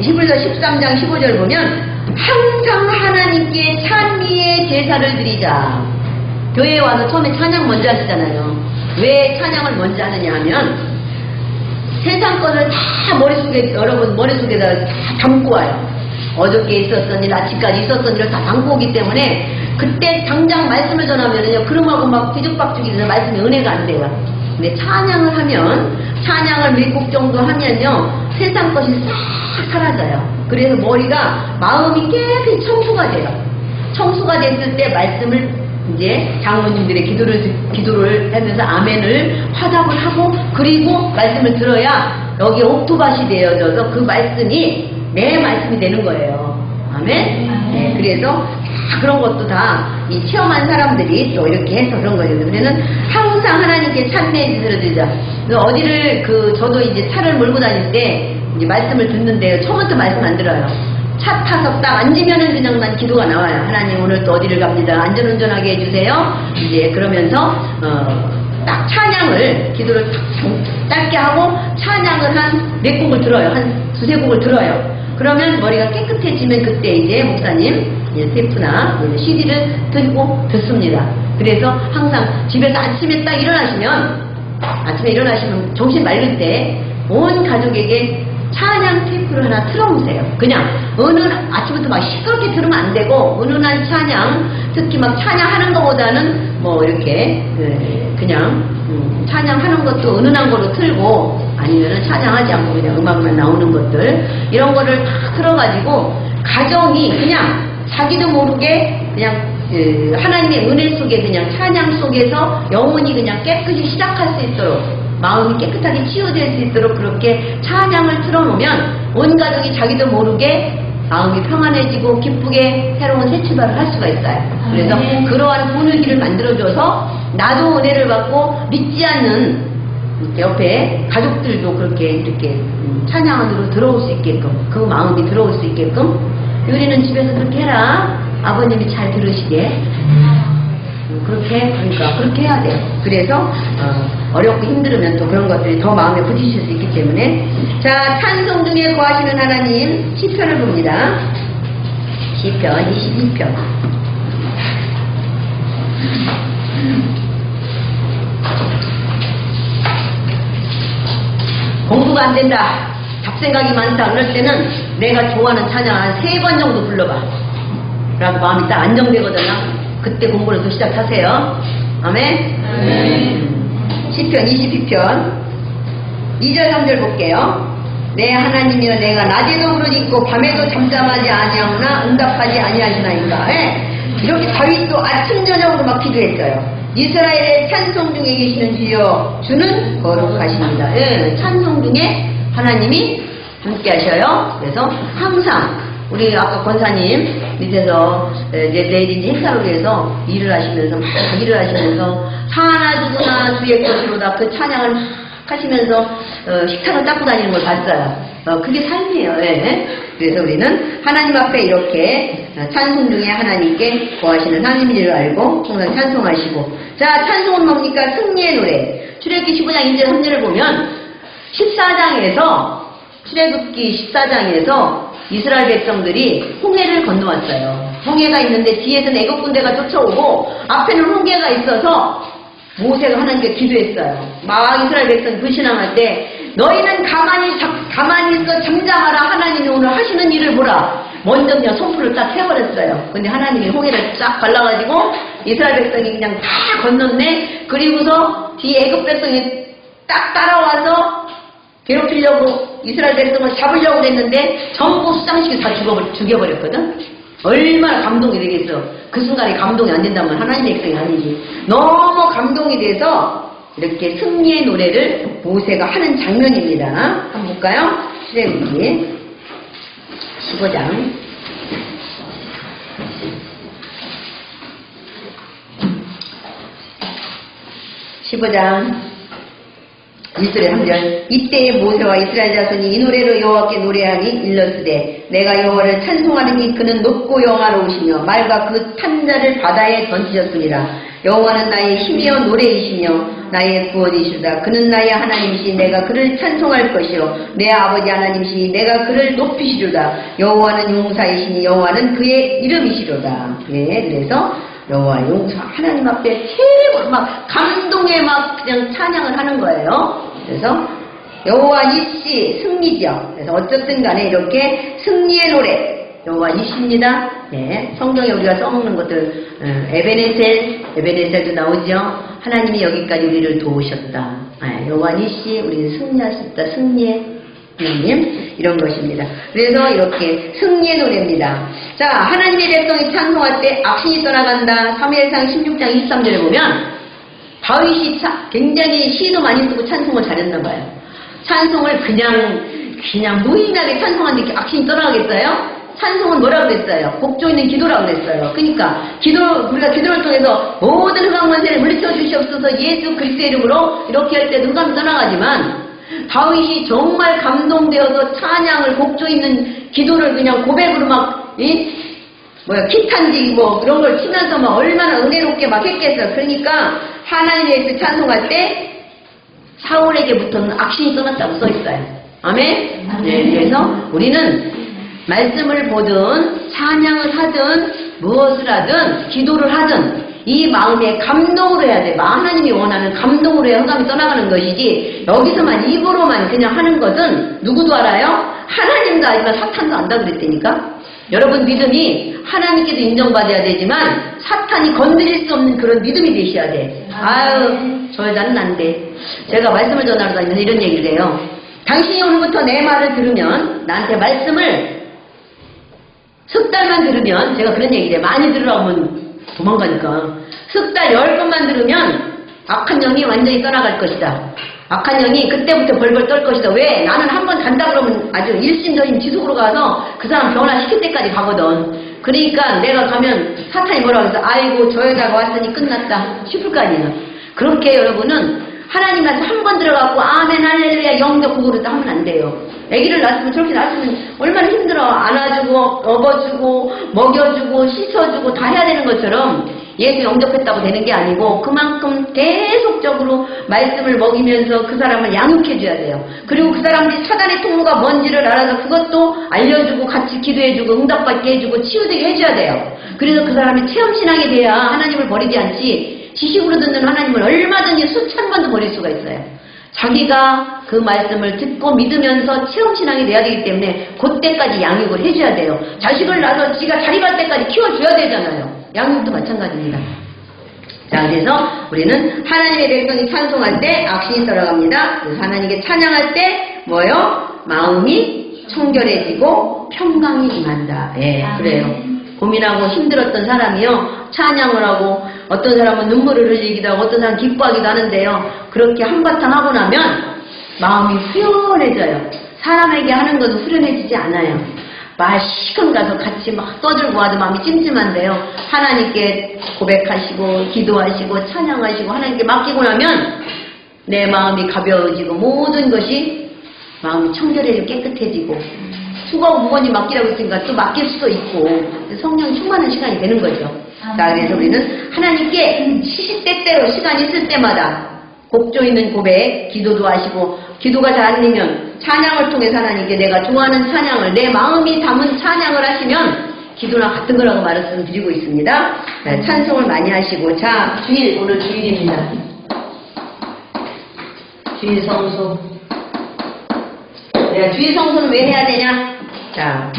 히브리서 13장 15절 보면 항상 하나님께 찬미의 제사를 드리자. 교회에 와서 처음에 찬양 먼저 하시잖아요. 왜 찬양을 먼저 하느냐 하면 세상 것을 다 여러분 머릿속에다 다 담고 와요. 어저께 있었던 일, 아침까지 있었던 일을 다 담고 오기 때문에 그때 당장 말씀을 전하면은요, 그럼하고 막 뒤죽박죽이 돼서 말씀이 은혜가 안 돼요. 근데 찬양을 하면, 찬양을 몇 곡 정도 하면요, 세상 것이 싹 사라져요. 그래서 마음이 깨끗이 청수가 돼요. 청수가 됐을 때 말씀을 이제 장로님들의 기도를 하면서 아멘을 화답을 하고 그리고 말씀을 들어야 여기에 옥토밭이 되어져서 그 말씀이 내 말씀이 되는 거예요. 아멘? 네, 그래서 그런 것도 다 이 체험한 사람들이 또 이렇게 해서 그런 거죠. 그래는 항상 하나님께 찬미의 제사를 드리자. 어디를 저도 이제 차를 몰고 다닐 때 이제 말씀을 듣는데요. 처음부터 말씀 안 들어요. 차 타서 딱 앉으면은 그냥 난 기도가 나와요. 하나님 오늘 또 어디를 갑니다. 안전운전하게 해주세요. 이제 그러면서 딱 찬양을 기도를 딱 짧게 하고 찬양을 한 몇 곡을 들어요. 한 두세 곡을 들어요. 그러면 머리가 깨끗해지면 그때 이제 목사님 테이프나 CD를 들고 듣습니다. 그래서 항상 집에서 아침에 딱 일어나시면 정신 맑을 때 온 가족에게 찬양 테이프를 하나 틀어놓으세요. 그냥 아침부터 막 시끄럽게 들으면 안 되고 은은한 찬양, 특히 막 찬양하는 것보다는 뭐 이렇게 그냥 찬양하는 것도 은은한 거로 틀고 아니면은 찬양하지 않고 그냥 음악만 나오는 것들 이런 거를 다 틀어가지고 가정이 그냥 자기도 모르게 그냥 하나님의 은혜 속에 그냥 찬양 속에서 영혼이 그냥 깨끗이 시작할 수 있도록 마음이 깨끗하게 치유될 수 있도록 그렇게 찬양을 틀어놓으면 온 가족이 자기도 모르게 마음이 평안해지고 기쁘게 새로운 새 출발을 할 수가 있어요. 그래서 그러한 분위기를 만들어줘서 나도 은혜를 받고 믿지 않는 옆에 가족들도 그렇게 이렇게 찬양 안으로 들어올 수 있게끔 그 마음이 들어올 수 있게끔 우리는 집에서 그렇게 해라. 아버님이 잘 들으시게. 그렇게 해야 돼요. 그래서 어렵고 힘들으면 또 그런 것들이 더 마음에 부딪힐 수 있기 때문에 자 찬송 중에 거하시는 하나님 시편을 봅니다. 시편 22편 공부가 안 된다 잡생각이 많다 그럴 때는 내가 좋아하는 찬양 한 3번 정도 불러봐 그래서 마음이 딱 안정되거든요. 그때 공부를 또 시작하세요. 아멘. 시편 22편 2절 3절 볼게요. 내 하나님이여 내가 낮에도 부르짖고 밤에도 잠잠하지 아니하오나 응답하지 아니하시나이까. 이렇게 다윗도 아침 저녁으로 막 기도했어요. 이스라엘의 찬송 중에 계시는 주여 주는 거룩하십니다. 찬송 중에 하나님이 함께 하셔요. 그래서 항상 우리 아까 권사님 밑에서 내일 이제 행사를 위해서 일을 하시면서 막 일을 하시면서 사나 두구나 주의 것으로다 그 찬양을 막 하시면서 식탁을 닦고 다니는 걸 봤어요. 그게 삶이에요. 그래서 우리는 하나님 앞에 이렇게 찬송 중에 하나님께 거하시는 하나님인 줄 알고 항상 찬송하시고. 자, 찬송은 뭡니까? 승리의 노래. 출애굽기 15장 1절 3절을 보면 14장에서 출애굽기 14장에서 이스라엘 백성들이 홍해를 건너왔어요. 홍해가 있는데 뒤에서는 애국 군대가 쫓아오고 앞에는 홍해가 있어서 모세가 하나님께 기도했어요. 막 이스라엘 백성이 불신앙할 때 너희는 가만히 있어 잠잠하라. 하나님이 오늘 하시는 일을 보라. 먼저 그냥 손풀을 딱 해버렸어요. 근데 하나님이 홍해를 쫙 갈라가지고 이스라엘 백성이 그냥 다 건넜네. 그리고서 뒤에 애국 백성이 딱 따라와서 괴롭히려고 이스라엘 백성을 잡으려고 그랬는데 전부 수장시켜 다 죽여버렸거든. 얼마나 감동이 되겠어. 그 순간에 감동이 안 된다면 하나님의 백성이 아니지. 너무 감동이 돼서 이렇게 승리의 노래를 모세가 하는 장면입니다. 한번 볼까요? 출애굽기 15장 15장 1절에 3절. 이때에 모세와 이스라엘 자손이 이 노래로 여호와께 노래하니 일렀으되 내가 여호와를 찬송하느니 그는 높고 영화로우시며 말과 그 탄자를 바다에 던지셨으니라. 여호와는 나의 힘이여 노래이시며 나의 구원이시로다. 그는 나의 하나님이시 내가 그를 찬송할 것이요 내 아버지 하나님이시 내가 그를 높이시로다. 여호와는 용사이시니 여호와는 그의 이름이시로다. 네, 그래서 여호와 용사 하나님 앞에 최고 막 감동에 막 그냥 찬양을 하는 거예요. 그래서 여호와 이시 승리죠. 그래서 어쨌든 간에 이렇게 승리의 노래 여호와 이시입니다. 네, 성경에 우리가 써먹는 것들 에베네셀도 나오죠. 하나님이 여기까지 우리를 도우셨다. 여호와 이시 우리는 승리하셨다. 승리의 하나님 이런 것입니다. 그래서 이렇게 승리의 노래입니다. 자, 하나님의 백성이 찬송할 때 악신이 떠나간다. 사무엘상 16장 23절에 보면 다윗이 굉장히 시도 많이 쓰고 찬송을 잘했나 봐요. 찬송을 그냥 무인하게 찬송하는데 악신이 떠나가겠어요? 찬송은 뭐라고 그랬어요? 곡조 있는 기도라고 그랬어요. 그러니까 우리가 기도를 통해서 모든 흑암원세를 물리쳐 주시옵소서 예수 그리스도의 이름으로 이렇게 할 때도 흑암이 떠나가지만 다윗이 정말 감동되어서 찬양을 곡조 있는 기도를 그냥 고백으로 막 기탄지 그런 걸 치면서 막 얼마나 은혜롭게 막 했겠어요. 그러니까 하나님에 대해서 찬송할 때 사울에게부터는 악신이 떠났다고 써있어요. 아멘? 네, 그래서 우리는 말씀을 보든 찬양을 하든 무엇을 하든 기도를 하든 이 마음에 감동으로 해야 돼. 하나님이 원하는 감동으로 해야 흑암이 떠나가는 것이지 여기서만 입으로만 그냥 하는 것은 누구도 알아요? 하나님도 알지만 사탄도 안다 그랬다니까. 여러분 믿음이 하나님께도 인정받아야 되지만 사탄이 건드릴 수 없는 그런 믿음이 되셔야 돼. 저 여자는 안 돼. 제가 말씀을 전하러 다니면서 이런 얘기를 해요. 당신이 오늘부터 내 말을 들으면 나한테 말씀을 석 달만 들으면 제가 그런 얘기를 해요. 많이 들으라면 도망가니까. 석 달 10번만 들으면 악한 영이 완전히 떠나갈 것이다. 악한 영이 그때부터 벌벌 떨 것이다. 왜? 나는 한 번 간다 그러면 아주 일심전심 지속으로 가서 그 사람 변화시킬 때까지 가거든. 그러니까 내가 가면 사탄이 뭐라고 해서 아이고 저 여자가 왔으니 끝났다 싶을 거 아니에요. 그렇게 여러분은 하나님한테 한 번 들어가고 아멘 할렐루야 영적 구구로 하면 안 돼요. 아기를 낳았으면 저렇게 낳았으면 얼마나 힘들어. 안아주고 업어주고 먹여주고 씻어주고 다 해야 되는 것처럼 예수 영접했다고 되는 게 아니고 그만큼 계속적으로 말씀을 먹이면서 그 사람을 양육해줘야 돼요. 그리고 그 사람들이 사단의 통로가 뭔지를 알아서 그것도 알려주고 같이 기도해주고 응답받게 해주고 치유되게 해줘야 돼요. 그래서 그 사람이 체험신앙이 돼야 하나님을 버리지 않지 지식으로 듣는 하나님을 얼마든지 수천 번도 버릴 수가 있어요. 자기가 그 말씀을 듣고 믿으면서 체험신앙이 돼야 되기 때문에 그때까지 양육을 해줘야 돼요. 자식을 낳아서 지가 자리 갈 때까지 키워줘야 되잖아요. 양육도 마찬가지입니다. 자, 그래서 우리는 하나님의 백성이 찬송할 때 악신이 떠나갑니다. 그래서 하나님께 찬양할 때 마음이 청결해지고 평강이 임한다. 예, 그래요. 고민하고 힘들었던 사람이요 찬양을 하고 어떤 사람은 눈물을 흘리기도 하고 어떤 사람은 기뻐하기도 하는데요. 그렇게 한바탕 하고 나면 마음이 후련해져요. 사람에게 하는 것도 후련해지지 않아요. 마시건 가서 같이 막 떠들고 와도 마음이 찜찜한데요. 하나님께 고백하시고 기도하시고 찬양하시고 하나님께 맡기고 나면 내 마음이 가벼워지고 모든 것이 마음이 청결해지고 깨끗해지고 수거 무거운지 맡기라고 했으니까 또 맡길 수도 있고 성령 충만한 시간이 되는 거죠. 자, 그래서 우리는 하나님께 시시때때로 시간 있을 때마다 곡조 있는 고백, 기도도 하시고 기도가 잘 안 되면 찬양을 통해서 하나님께 내가 좋아하는 찬양을 내 마음이 담은 찬양을 하시면 기도랑 같은 거라고 말씀드리고 있습니다. 네, 찬송을 많이 하시고 자, 주일, 오늘 주일입니다. 주일 성수. 내가 주일 성수는 왜 해야 되냐? 자,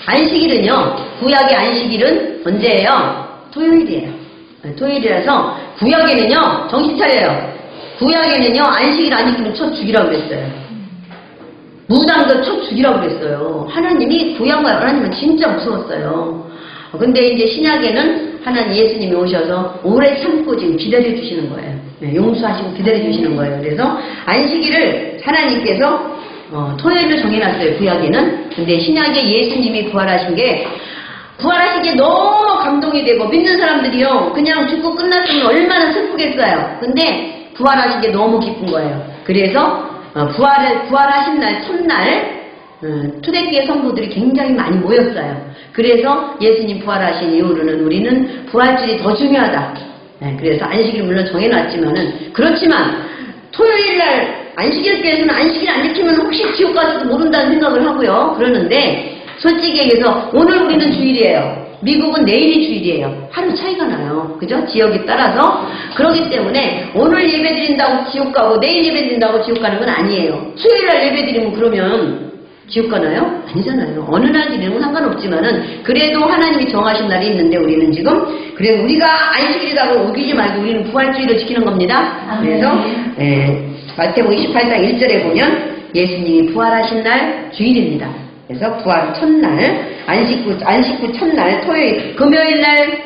안식일은요, 구약의 안식일은 언제예요? 토요일이에요. 토요일이라서 구약에는요, 정신 차려요. 구약에는요, 안식일 안 지키면 쳐 죽이라고 그랬어요. 무당도 쳐 죽이라고 그랬어요. 하나님이 구약과 하나님은 진짜 무서웠어요. 근데 이제 신약에는 하나님 예수님이 오셔서 오래 참고 지금 기다려 주시는 거예요. 용서하시고 기다려 주시는 거예요. 그래서 안식일을 하나님께서 토요일로 정해놨어요. 구약에는. 근데 신약에 예수님이 부활하신 게 너무 감동이 되고 믿는 사람들이요 그냥 죽고 끝났으면 얼마나 슬프겠어요. 근데 부활하신 게 너무 기쁜 거예요. 그래서 부활하신 날 첫날 초대교회 성도들이 굉장히 많이 모였어요. 그래서 예수님 부활하신 이후로는 우리는 부활절이 더 중요하다. 그래서 안식일 물론 정해놨지만은 그렇지만 토요일날 안식일 교회에서는 안식일 안 지키면 혹시 지옥 갈지도 모른다는 생각을 하고요. 그러는데 솔직히 얘기해서 오늘 우리는 주일이에요. 미국은 내일이 주일이에요. 하루 차이가 나요. 그죠? 지역에 따라서. 그렇기 때문에 오늘 예배 드린다고 지옥 가고 내일 예배 드린다고 지옥 가는 건 아니에요. 수요일날 예배 드리면 그러면 지옥 가나요? 아니잖아요. 어느 날 드리는 건 상관없지만은 그래도 하나님이 정하신 날이 있는데 우리는 지금 그래 우리가 안식일이라고 우기지 말고 우리는 부활주의를 지키는 겁니다. 그래서 마태복음 28장 1절에 보면 예수님이 부활하신 날 주일입니다. 그래서 부활 첫날 안식구 첫날 토요일 금요일날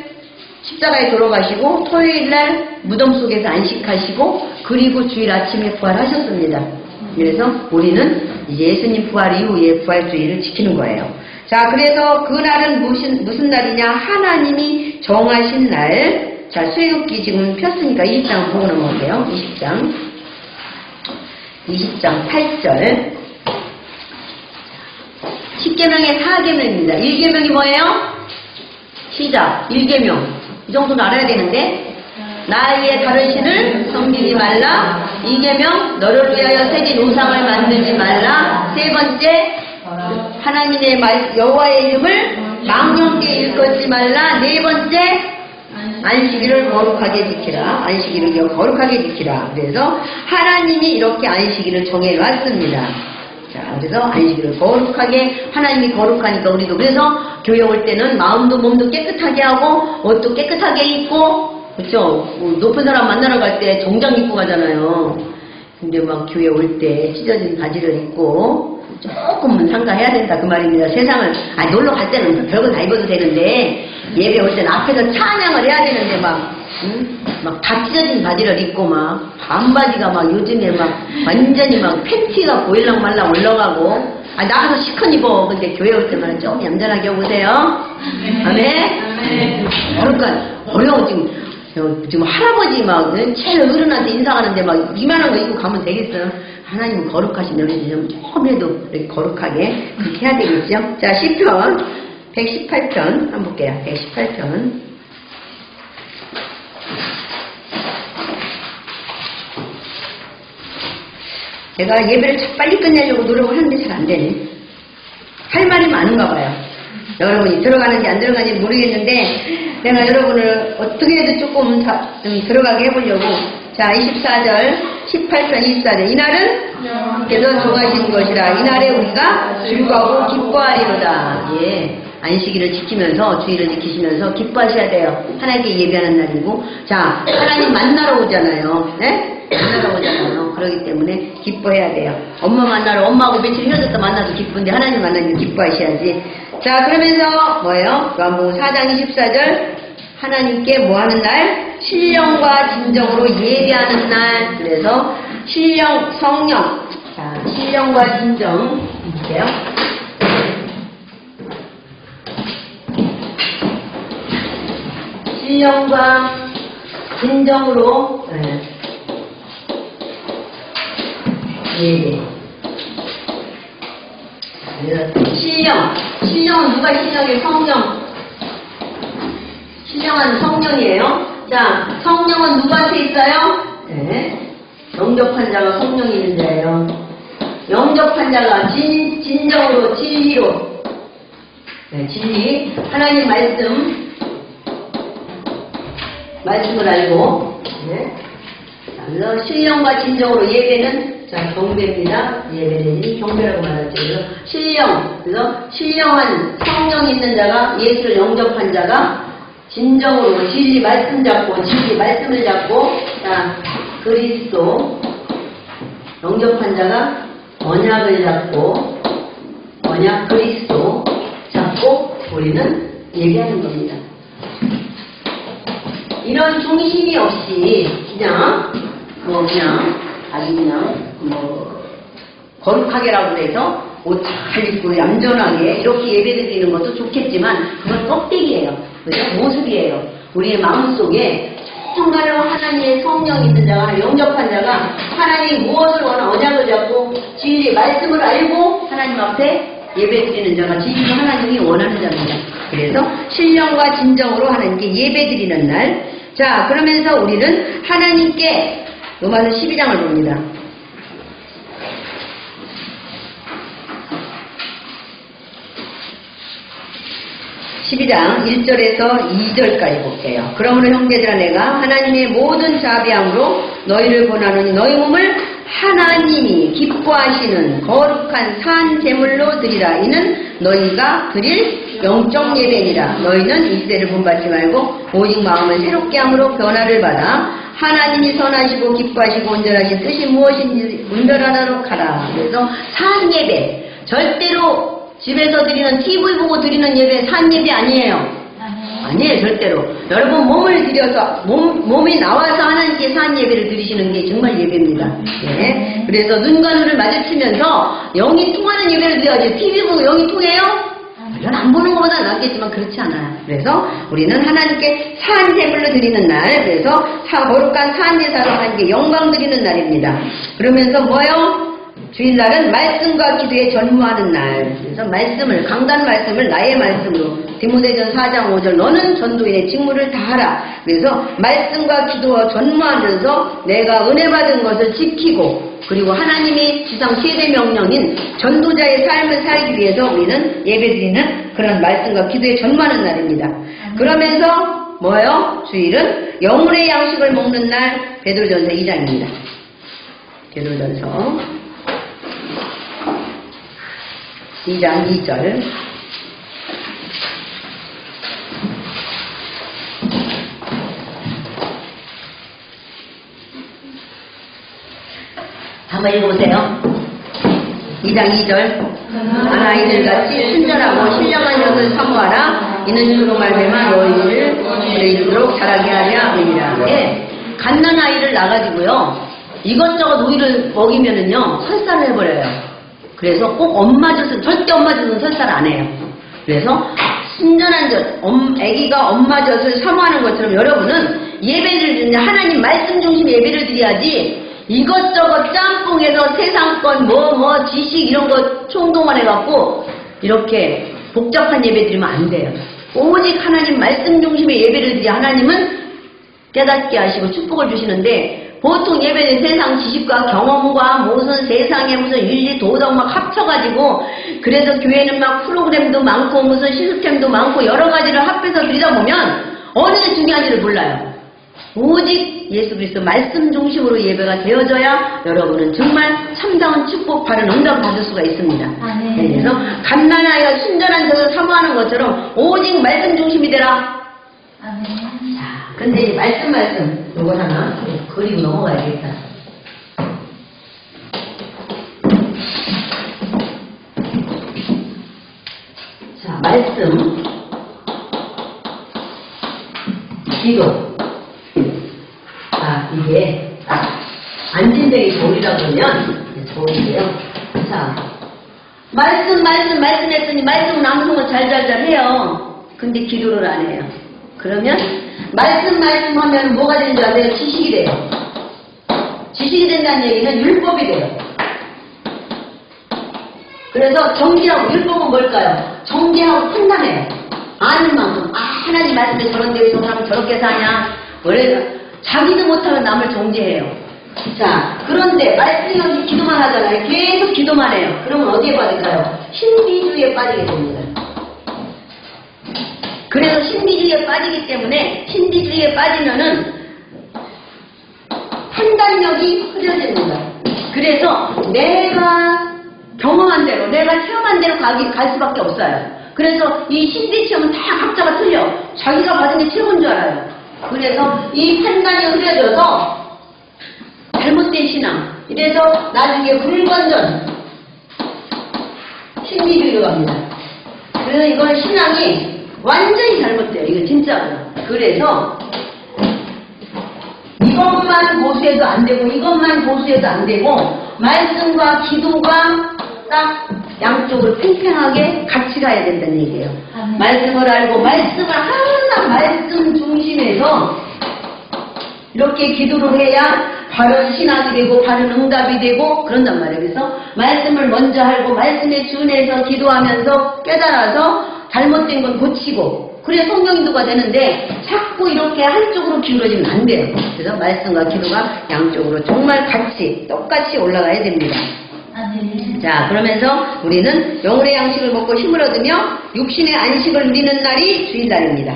십자가에 돌아가시고 토요일날 무덤 속에서 안식하시고 그리고 주일 아침에 부활하셨습니다. 그래서 우리는 예수님 부활 이후에 부활주의를 지키는 거예요. 자, 그래서 그날은 무슨 날이냐? 하나님이 정하신 날. 자, 수요일기 지금 폈으니까 20장 보고 넘어갈게요. 20장 8절. 10계명의 4계명입니다. 1계명이 뭐예요? 시작. 1계명. 이 정도는 알아야 되는데 나 위에 다른 신을 섬기지 말라. 2계명 너를 위하여 새긴 우상을 만들지 말라. 세 번째 하나님의 여호와의 이름을 망령되이 일컫지 말라. 네 번째 안식일을 거룩하게 지키라. 안식일을 거룩하게 지키라. 그래서 하나님이 이렇게 안식일을 정해놨습니다. 자, 그래서 안식일을 거룩하게 하나님이 거룩하니까 우리도 그래서 교회 올 때는 마음도 몸도 깨끗하게 하고 옷도 깨끗하게 입고 그렇죠? 높은 사람 만나러 갈 때 정장 입고 가잖아요. 근데 막 교회 올 때 찢어진 바지를 입고 조금은 상가해야 된다 그 말입니다. 세상을 놀러 갈 때는 별거 다 입어도 되는데 예배 올 때는 앞에서 찬양을 해야 되는데 막 다 찢어진 바지를 입고 막 반바지가 막 요즘에 막 완전히 막 팬티가 보일랑 말랑 올라가고 나가서 시컷 입어. 근데 교회 올 때만 좀 얌전하게 오세요. 아멘. 그러니까 어려워 지금 할아버지 막 제일 어른한테 인사하는데 막 이만한 거 입고 가면 되겠어요? 하나님은 거룩하신 우리 좀 조금이라도 이렇게 거룩하게 그렇게 해야 되겠죠? 자, 시편 118편 한번 볼게요. 118편. 제가 예배를 빨리 끝내려고 노력을 하는데 잘 안 되네. 할 말이 많은가 봐요. 여러분이 들어가는지 안 들어가는지 모르겠는데 내가 여러분을 어떻게 해도 조금 좀 들어가게 해보려고. 자, 24절 18편 24절 이날은 그래서 정하신 것이라. 이날에 우리가 즐거워 기뻐하리로다. 예, 안식일을 지키면서 주일을 지키시면서 기뻐하셔야 돼요. 하나님께 예배하는 날이고. 자, 하나님 만나러 오잖아요. 네? 만나러 오잖아요. 그렇기 때문에 기뻐해야 돼요. 엄마 만나러 엄마하고 며칠 헤어졌다 만나도 기쁜데 하나님 만나면 기뻐하셔야지. 자, 그러면서 뭐예요? 요한복음 4장 24절 하나님께 뭐하는 날? 신령과 진정으로 예배하는 날. 그래서 신령, 성령. 자, 신령과 진정 볼게요. 신령과 진정으로 예배. 신령. 신령은 누가 신령이에요? 성령. 신령은 성령이에요. 자, 성령은 누구한테 있어요? 네. 영접한 자가 성령이 있는 자예요. 영접한 자가 진정으로, 진리로. 네, 진리. 하나님 말씀을 알고. 네. 그래서 신령과 진정으로 예배는 자, 경배입니다. 예배는 경배라고 말하죠. 그래서 신령, 그래서 신령한 성령 있는 자가 예수를 영접한 자가 진정으로 진리 말씀 잡고 진리 말씀을 잡고 자, 그리스도 영접한 자가 언약을 잡고 언약 그리스도 잡고 우리는 얘기하는 겁니다. 이런 중심이 없이 그냥 아주 거룩하게라고 해서 옷 잘 입고 얌전하게 이렇게 예배드리는 것도 좋겠지만 그건 껍데기예요. 그죠? 모습이에요. 우리의 마음속에 정말로 하나님의 성령 있는 자가 영접한 자가 하나님이 무엇을 원하 언약을 잡고 진리 말씀을 알고 하나님 앞에 예배드리는 자가 진실로 하나님이 원하는 자입니다. 그래서 신령과 진정으로 하나님께 예배드리는 날. 자, 그러면서 우리는 하나님께 로마서 12장을 봅니다. 12장 1절에서 2절까지 볼게요. 그러므로 형제들아 내가 하나님의 모든 자비함으로 너희를 권하노니 너희 몸을 하나님이 기뻐하시는 거룩한 산 제물로 드리라. 이는 너희가 드릴 영적 예배니라. 너희는 이 시대를 본받지 말고 오직 마음을 새롭게 함으로 변화를 받아 하나님이 선하시고 기뻐하시고 온전하신 뜻이 무엇인지 분별하도록 하라. 그래서 산 예배, 절대로 집에서 드리는 TV 보고 드리는 예배 산 예배 아니에요. 아니에요, 절대로. 여러분 몸을 들여서 몸이 나와서 하나님께 산 예배를 드리시는 게 정말 예배입니다. 네. 그래서 눈과 눈을 마주치면서 영이 통하는 예배를 드려야지. TV 보고 영이 통해요? 물론 안 보는 것보다 낫겠지만 그렇지 않아요. 그래서 우리는 하나님께 산 제물로 드리는 날, 그래서 거룩한 산 제사로 하나님께 영광 드리는 날입니다. 그러면서 뭐요? 주일날은 말씀과 기도에 전무하는 날. 그래서 강단 말씀을 나의 말씀으로 디모데전 4장 5절 너는 전도인의 직무를 다하라. 그래서 말씀과 기도와 전무하면서 내가 은혜 받은 것을 지키고 그리고 하나님이 지상 최대 명령인 전도자의 삶을 살기 위해서 우리는 예배드리는 그런 말씀과 기도에 전무하는 날입니다. 그러면서 뭐예요? 주일은 영혼의 양식을 먹는 날. 베드로전서 2장입니다. 베드로전서 2장 2절 한번 읽어보세요. 2장 2절 아이들같이 순전하고 신령한 것을 사모하라. 이는 주로 말미암아 너희를 이르도록 자라게 하려 함이니라. 예, 갓난아이를 낳아가지고요 이것저것 우유를 먹이면은요 설사를 해버려요. 그래서 꼭 엄마 젖은, 절대 엄마 젖은 설사를 안 해요. 그래서 순전한 젖, 아기가 엄마 젖을 사모하는 것처럼 여러분은 예배를 드리는 하나님 말씀 중심 예배를 드려야지 이것저것 짬뽕해서 세상권 지식 이런 거 총동원해갖고 이렇게 복잡한 예배 드리면 안 돼요. 오직 하나님 말씀 중심의 예배를 드려 하나님은 깨닫게 하시고 축복을 주시는데 보통 예배는 세상 지식과 경험과 무슨 세상에 무슨 윤리 도덕 막 합쳐가지고 그래서 교회는 막 프로그램도 많고 무슨 시스템도 많고 여러 가지를 합해서 드리다 보면 어느 게 중요한지를 몰라요. 오직 예수 그리스도 말씀 중심으로 예배가 되어져야 여러분은 정말 참다운 축복 바른 응답 받을 수가 있습니다. 네, 그래서 갓난아이가 순전한 것을 사모하는 것처럼 오직 말씀 중심이 되라. 자, 근데 이 말씀 요거 하나 그리고 넘어가야겠다. 자, 말씀 기도. 자, 이게 안진뱅이 돌이라 그러면 돌인데요. 자, 말씀했더니 말씀은 암송을 잘잘잘 해요. 근데 기도를 안 해요. 그러면 말씀하면 뭐가 되는 줄 아세요? 지식이 돼요. 지식이 된다는 얘기는 율법이 돼요. 그래서 정지하고 율법은 뭘까요? 정지하고 판단해요. 아는 만큼 하나님 말씀에 저런데 왜 저 사람은 저렇게 사냐? 원래 자기도 못하면 남을 정지해요. 자, 그런데 말씀이 없이 기도만 하잖아요. 계속 기도만 해요. 그러면 어디에 빠질까요? 신비주의에 빠지게 됩니다. 그래서 신비주의에 빠지기 때문에 신비주의에 빠지면은 판단력이 흐려집니다. 그래서 내가 경험한 대로, 내가 체험한 대로 갈 수밖에 없어요. 그래서 이 신비 체험은 다 각자가 틀려. 자기가 받은 게 최고인 줄 알아요. 그래서 이 판단이 흐려져서 잘못된 신앙. 이래서 나중에 불건전 신비주의로 갑니다. 그래서 이건 신앙이 완전히 잘못돼요. 이거 진짜로. 그래서 이것만 보수해도 안 되고 이것만 보수해도 안 되고 말씀과 기도가 딱 양쪽을 팽팽하게 같이 가야 된다는 얘기예요. 말씀을 알고 말씀을 항상 말씀 중심에서 이렇게 기도를 해야 바른 신학이 되고 바른 응답이 되고 그런단 말이에요. 그래서 말씀을 먼저 알고 말씀에 준해서 기도하면서 깨달아서 잘못된 건 고치고 그래야 성경인도가 되는데 자꾸 이렇게 한쪽으로 기울어지면 안 돼요. 그래서 말씀과 기도가 양쪽으로 정말 같이 똑같이 올라가야 됩니다. 자, 그러면서 우리는 영혼의 양식을 먹고 힘을 얻으며 육신의 안식을 누리는 날이 주일날입니다.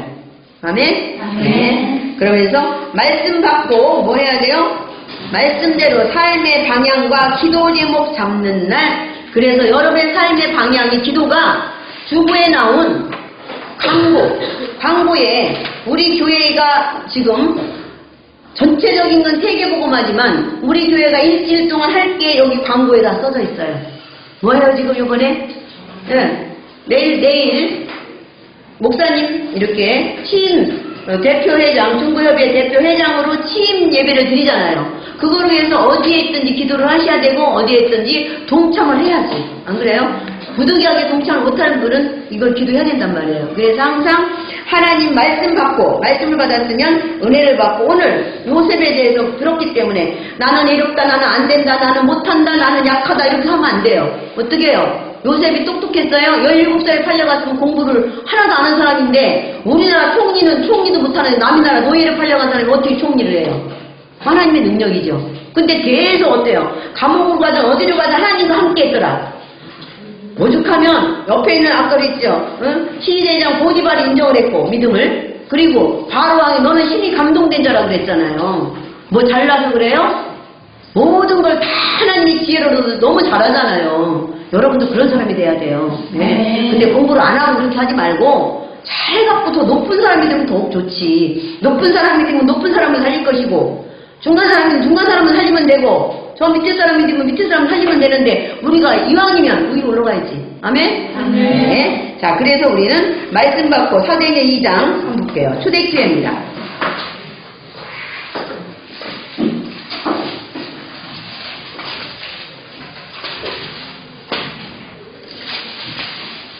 아멘? 네. 그러면서 말씀 받고 뭐 해야 돼요? 말씀대로 삶의 방향과 기도 제목 잡는 날. 그래서 여러분의 삶의 방향이 기도가 주부에 나온 광고에 우리 교회가 지금 전체적인 건 세계복음화지만 우리 교회가 일주일 동안 할 게 여기 광고에 다 써져 있어요. 뭐예요 지금 이번에? 네. 내일 목사님 이렇게 취임 대표회장 중부협의회 대표회장으로 취임 예배를 드리잖아요. 그거로 해서 어디에 있든지 기도를 하셔야 되고 어디에 있든지 동참을 해야지. 안 그래요? 부득이하게 동참을 못하는 분은 이걸 기도해야 된단 말이에요. 그래서 항상 하나님 말씀 받고 말씀을 받았으면 은혜를 받고 오늘 요셉에 대해서 들었기 때문에 나는 이롭다 나는 안 된다 나는 못한다 나는 약하다 이렇게 하면 안 돼요. 어떻게 해요? 요셉이 똑똑했어요. 17살에 팔려갔으면 공부를 하나도 안 한 사람인데 우리나라 총리도 못하는데 남의 나라 노예를 팔려간 사람이 어떻게 총리를 해요? 하나님의 능력이죠. 근데 계속 어때요? 감옥을 가든 어디를 가든 하나님과 함께 했더라. 오죽하면 옆에 있는 아까 있죠. 응? 시대장 보디발이 인정을 했고 믿음을. 그리고 바로왕이 너는 신이 감동된 자라 그랬잖아요. 뭐 잘나서 그래요? 모든 걸 다 하나님이 지혜로 너무 잘하잖아요. 여러분도 그런 사람이 돼야 돼요. 네. 근데 공부를 안 하고 그렇게 하지 말고 잘 갖고 더 높은 사람이 되면 더욱 좋지. 높은 사람이 되면 높은 사람을 살릴 것이고 중간 사람은 중간 사람을 살리면 되고 저 밑에 사람이 되면 밑에 사람을 살리면 되는데 우리가 이왕이면 위로 올라가야지. 아멘? 아멘. 네. 자, 그래서 우리는 말씀 받고 사도행전 2장 한번 볼게요. 초대교회입니다.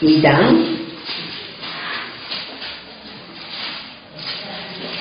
(2장)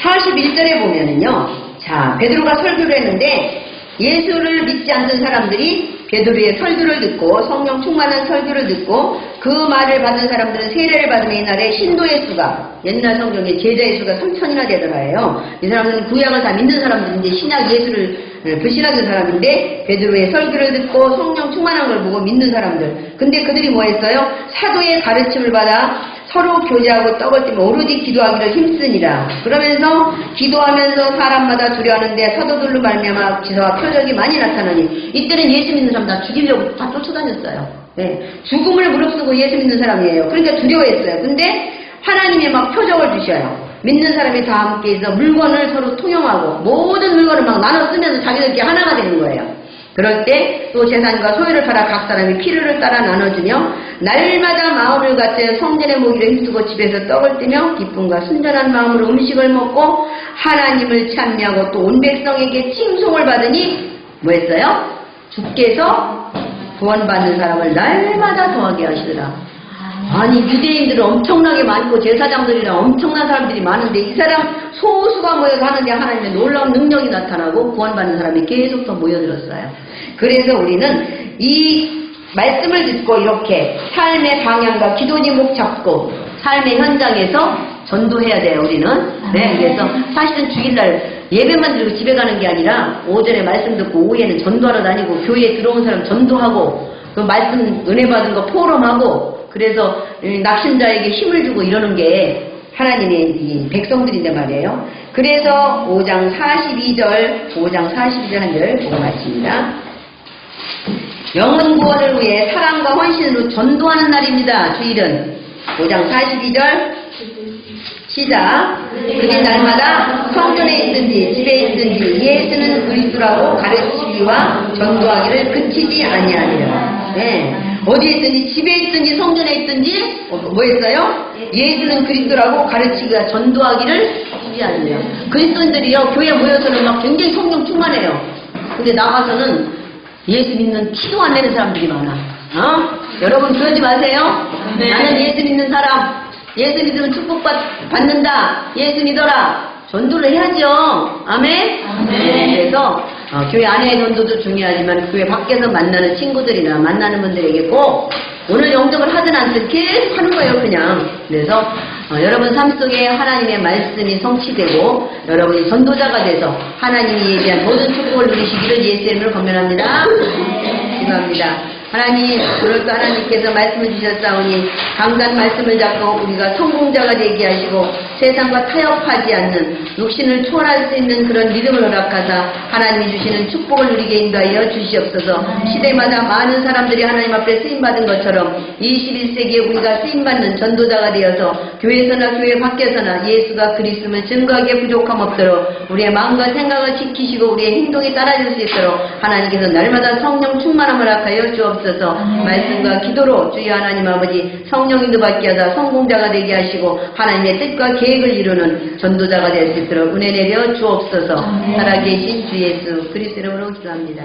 41절에 보면은요. 자, 베드로가 설교를 했는데 예수를 믿지 않는 사람들이 베드로의 설교를 듣고 성령 충만한 설교를 듣고 그 말을 받은 사람들은 세례를 받으면 이날에 신도의 수가 옛날 성경에 제자의 수가 3,000이나 되더라 해요. 이 사람들은 구약을 다 믿는 사람들인데 신약 예수를 불신하는 사람인데 베드로의 설교를 듣고 성령 충만한 걸 보고 믿는 사람들. 근데 그들이 뭐 했어요? 사도의 가르침을 받아 서로 교제하고 떡을 띠며 오로지 기도하기를 힘쓰니라. 그러면서 기도하면서 사람마다 두려워하는데 사도들로 말미암아 기사와 표적이 많이 나타나니 이때는 예수 믿는 사람 다 죽이려고 다 쫓아다녔어요. 네. 죽음을 무릅쓰고 예수 믿는 사람이에요. 그러니까 두려워했어요. 근데 하나님이 막 표적을 주셔요. 믿는 사람이 다 함께 있어 물건을 서로 통용하고 모든 물건을 막 나눠 쓰면서 자기들끼리 하나가 되는 거예요. 그럴 때 또 재산과 소유를 팔아 각 사람이 필요를 따라 나눠주며 날마다 마음을 갖춰 성전에 모기를 힘쓰고 집에서 떡을 띠며 기쁨과 순전한 마음으로 음식을 먹고 하나님을 찬미하고 또 온 백성에게 칭송을 받으니 뭐 했어요? 주께서 구원받는 사람을 날마다 더하게 하시더라. 아니 유대인들은 엄청나게 많고 제사장들이랑 엄청난 사람들이 많은데 이 사람 소수가 모여서 하는데 하나님의 놀라운 능력이 나타나고 구원받는 사람이 계속 더 모여들었어요. 그래서 우리는 이 말씀을 듣고 이렇게 삶의 방향과 기도 제목 잡고 삶의 현장에서 전도해야 돼요, 우리는. 네, 그래서 사실은 주일날 예배만 드리고 집에 가는 게 아니라 오전에 말씀 듣고 오후에는 전도하러 다니고 교회에 들어온 사람 전도하고 그 말씀 은혜 받은 거 포럼하고 그래서 낙심자에게 힘을 주고 이러는 게 하나님의 이 백성들인데 말이에요. 그래서 5장 42절 한 절 보고 마칩니다. 영혼 구원을 위해 사랑과 헌신으로 전도하는 날입니다. 주일은 5장 42절 시작. 그린 날마다 성전에 있든지 집에 있든지 예수는 그리스도라고 가르치기와 전도하기를 그치지 아니하니라. 네. 어디에 있든지 집에 있든지 성전에 있든지 뭐 했어요? 예수는 그리스도라고 가르치기와 전도하기를 그치지 아니하니라. 그리스도인들이요 교회 모여서는 막 굉장히 성령 충만해요. 근데 나가서는 예수 믿는 티도 안 내는 사람들이 많아. 여러분 그러지 마세요. 네. 나는 예수 믿는 사람, 예수 믿으면 축복받는다. 예수 믿어라. 전도를 해야죠. 아멘? 네. 그래서 교회 안에의 전도도 중요하지만 교회 밖에서 만나는 친구들이나 만나는 분들에게 꼭 오늘 영접을 하든 않든 계속 하는 거예요, 그냥. 그래서 여러분 삶 속에 하나님의 말씀이 성취되고 여러분이 전도자가 돼서 하나님이 예비한 모든 축복을 누리시기를 예수의 이름으로 권면합니다. 기도합니다. 하나님, 오늘도 하나님께서 말씀을 주셨사오니 강단 말씀을 잡고 우리가 성공자가 되게 하시고 세상과 타협하지 않는 육신을 초월할 수 있는 그런 믿음을 허락하사 하나님이 주시는 축복을 누리게 인도하여 주시옵소서. 시대마다 많은 사람들이 하나님 앞에 쓰임받은 것처럼 21세기에 우리가 쓰임받는 전도자가 되어서 교회에서나 교회 밖에서나 예수가 그리스도를 증거하기에 부족함 없도록 우리의 마음과 생각을 지키시고 우리의 행동이 따라줄 수 있도록 하나님께서 날마다 성령 충만함을 허락하여 주옵소서. 말씀과 기도로 주여 하나님 아버지 성령 인도받게 하사 성공자가 되게 하시고 하나님의 뜻과 계획을 이루는 전도자가 될 수 있도록 은혜 내려 주옵소서. 살아계신 주 예수 그리스도 이름으로 기도합니다.